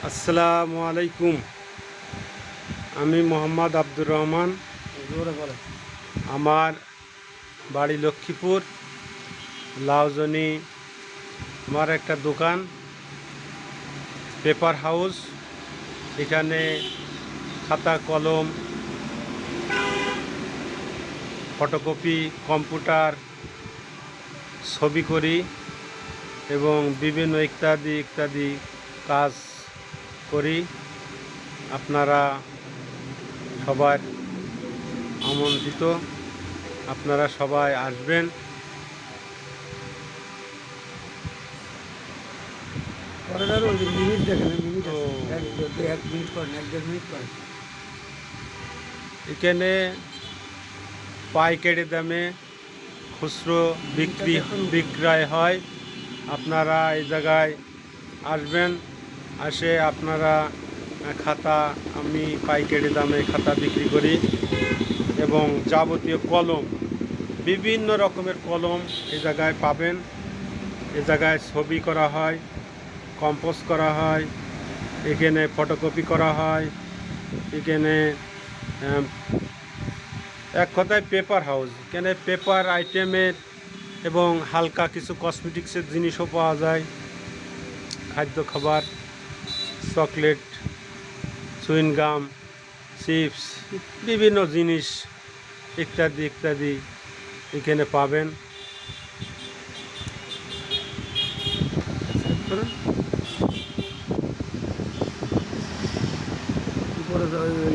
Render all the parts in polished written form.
আসসালামু আলাইকুম। আমি মোহাম্মদ আব্দুর রহমান। আমার বাড়ি লক্ষ্মীপুর লাউজনি। আমার একটা দোকান পেপার হাউস। এখানে খাতা কলম, ফটোকপি, কম্পিউটার, ছবি করি এবং বিভিন্ন ইত্যাদি ইত্যাদি কাজ করি। আপনারা সবাই আমন্ত্রিত, আপনারা সবাই আসবেন। এখানে পাইকারি দামে খুচরো বিক্রয় হয়। আপনারা এই জায়গায় আসবেন, আসে আপনারা খাতা, আমি পাইকারি দামে খাতা বিক্রি করি এবং যাবতীয় কলম, বিভিন্ন রকমের কলম এই জায়গায় পাবেন। এ জায়গায় ছবি করা হয়, কম্পোজ করা হয়, এখানে ফটোকপি করা হয়, এখানে এক কথায় পেপার হাউস। এখানে পেপার আইটেমের এবং হালকা কিছু কসমেটিক্সের জিনিসও পাওয়া যায়, খাদ্য খাবার, চকলেট, চুইংগাম, চিপস, বিভিন্ন জিনিস ইত্যাদি ইত্যাদি এখানে পাবেন।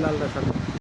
লালটা সাথে